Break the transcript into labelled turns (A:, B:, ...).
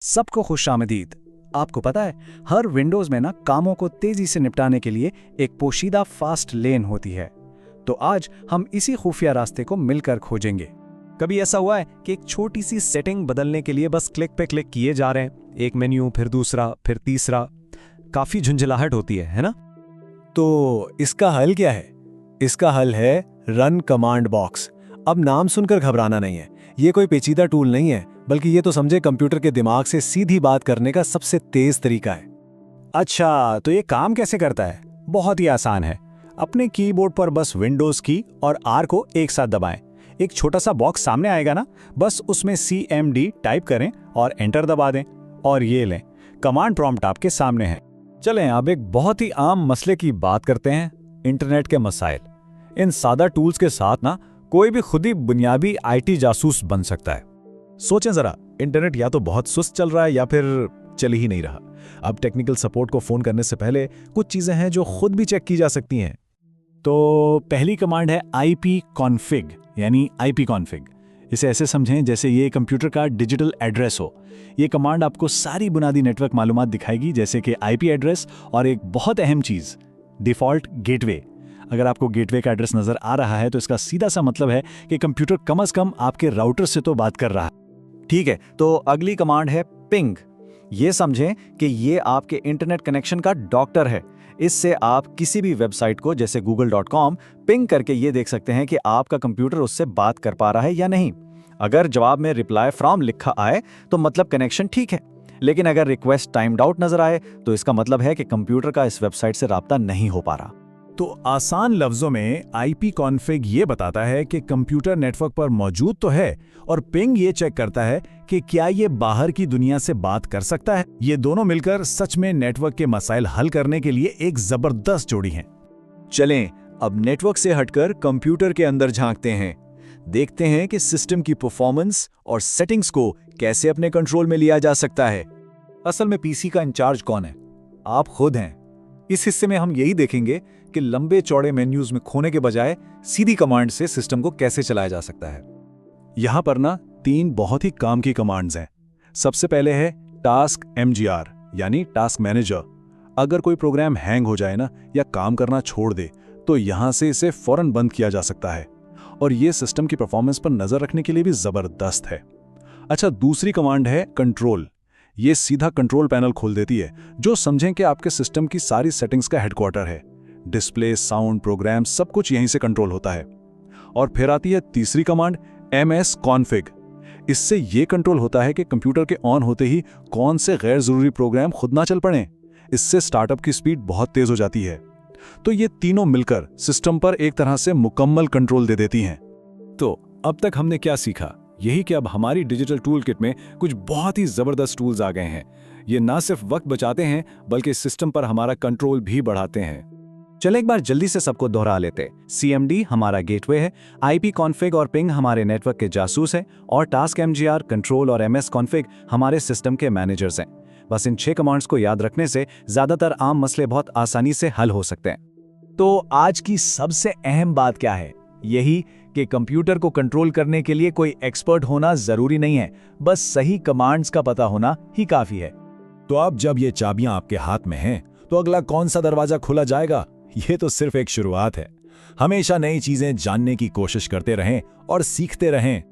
A: सबको खुशामदीद। आपको पता है, हर विंडोज़ में ना कामों को तेज़ी से निपटाने के लिए एक पोशीदा फास्ट लेन होती है। तो आज हम इसी खुफिया रास्ते को मिलकर खोजेंगे।
B: कभी ऐसा हुआ है कि एक छोटी सी सेटिंग बदलने के लिए बस क्लिक पे क्लिक किए जा रहे हैं, एक मेन्यू फिर दूसरा फिर तीसरा, काफी झुंझलाहट होती है ना?
C: तो इसका हल क्या है? इसका हल है रन कमांड बॉक्स। अब नाम सुनकर घबराना नहीं है, ये कोई पेचीदा टूल नहीं है, बल्कि ये तो समझे कंप्यूटर के दिमाग से सीधी बात करने का सबसे तेज तरीका है।
D: अच्छा, तो ये काम कैसे करता है? बहुत ही आसान है। अपने कीबोर्ड पर बस विंडोज की और आर को एक साथ दबाएं। एक छोटा सा बॉक्स सामने आएगा ना, बस उसमें CMD टाइप करें और एंटर दबा दें, और ये लें, कमांड प्रॉम्प्ट आपके सामने है।
E: चलें अब एक बहुत ही आम मसले की बात करते हैं, इंटरनेट के मसाइल। इन सादा टूल्स के साथ ना कोई भी खुद ही बुनियादी IT जासूस बन सकता है।
F: सोचें जरा, इंटरनेट या तो बहुत सुस्त चल रहा है या फिर चल ही नहीं रहा। अब टेक्निकल सपोर्ट को फोन करने से पहले कुछ चीजें हैं जो खुद भी चेक की जा सकती हैं।
D: तो पहली कमांड है ipconfig, यानी ipconfig। इसे ऐसे समझें जैसे ये कंप्यूटर का डिजिटल एड्रेस हो। ये कमांड आपको सारी बुनियादी नेटवर्क मालूमात दिखाएगी, जैसे कि IP एड्रेस और एक बहुत अहम चीज़, डिफ़ॉल्ट गेटवे। अगर आपको गेटवे का एड्रेस नज़र आ रहा है तो इसका सीधा सा मतलब है कि कंप्यूटर कम से कम आपके राउटर से तो बात कर रहा है।
A: ठीक है, तो अगली कमांड है पिंग। ये समझें कि ये आपके इंटरनेट कनेक्शन का डॉक्टर है। इससे आप किसी भी वेबसाइट को, जैसे google.com, पिंग करके ये देख सकते हैं कि आपका कंप्यूटर उससे बात कर पा रहा है या नहीं। अगर जवाब में रिप्लाई फ्रॉम लिखा आए तो मतलब कनेक्शन ठीक है, लेकिन अगर रिक्वेस्ट टाइम्ड आउट नजर आए तो इसका मतलब है कि कंप्यूटर का इस वेबसाइट से राब्ता नहीं हो पा रहा।
F: तो आसान लफ्जों में ipconfig ये बताता है कि कंप्यूटर नेटवर्क पर मौजूद तो है, और पिंग ये चेक करता है कि क्या ये बाहर की दुनिया से बात कर सकता है। ये दोनों मिलकर सच में नेटवर्क के मसाइल हल करने के लिए एक जबरदस्त जोड़ी हैं।
C: चलें अब नेटवर्क से हटकर कंप्यूटर के अंदर झांकते हैं। देखते हैं कि सिस्टम की परफॉर्मेंस और सेटिंग्स को कैसे अपने कंट्रोल में लिया जा सकता है।
E: असल में PC का इंचार्ज कौन है? आप खुद हैं। इस हिस्से में हम यही देखेंगे कि लंबे चौड़े मेन्यूज में खोने के बजाय सीधी कमांड से सिस्टम को कैसे चलाया जा सकता है।
F: यहां पर ना 3 बहुत ही काम की कमांड्स हैं। सबसे पहले है टास्क MGR, यानी टास्क मैनेजर। अगर कोई प्रोग्राम हैंग हो जाए ना, या काम करना छोड़ दे, तो यहां से इसे फौरन बंद किया जा सकता है, और ये सिस्टम की परफॉर्मेंस पर नजर रखने के लिए भी जबरदस्त है। अच्छा, दूसरी कमांड है कंट्रोल। ये सीधा कंट्रोल पैनल खोल देती है, जो समझें कि आपके सिस्टम की सारी सेटिंग्स का हेडक्वार्टर है। डिस्प्ले, साउंड, प्रोग्राम, सब कुछ यहीं से कंट्रोल होता है। और फिर आती है तीसरी कमांड msconfig। इससे ये कंट्रोल होता है कि कंप्यूटर के ऑन होते ही कौन से गैर जरूरी प्रोग्राम खुद ना चल पड़े। इससे स्टार्टअप की स्पीड बहुत तेज हो जाती है। तो ये तीनों मिलकर सिस्टम पर एक तरह से मुकम्मल कंट्रोल दे देती हैं।
E: तो अब तक हमने क्या सीखा? यही कि अब हमारी डिजिटल टूल किट में कुछ बहुत ही जबरदस्त टूल्स आ गए हैं। ये ना सिर्फ वक्त बचाते हैं, बल्कि सिस्टम पर हमारा कंट्रोल भी बढ़ाते हैं।
B: चलो एक बार जल्दी से सबको दोहरा लेते। CMD हमारा गेटवे है, ipconfig और पिंग हमारे नेटवर्क के जासूस हैं, और टास्क MGR, कंट्रोल और msconfig हमारे सिस्टम के मैनेजर्स हैं। बस इन 6 कमांड्स को याद रखने से ज्यादातर आम मसले बहुत आसानी से हल हो सकते हैं।
A: तो आज की सबसे अहम बात क्या है? यही कि कंप्यूटर को कंट्रोल करने के लिए कोई एक्सपर्ट होना जरूरी नहीं है, बस सही कमांड्स का पता होना ही काफी है।
F: तो अब जब ये चाबियां आपके हाथ में हैं, तो अगला कौन सा दरवाजा खोला जाएगा? ये तो सिर्फ एक शुरुआत है। हमेशा नई चीजें जानने की कोशिश करते रहें और सीखते रहें।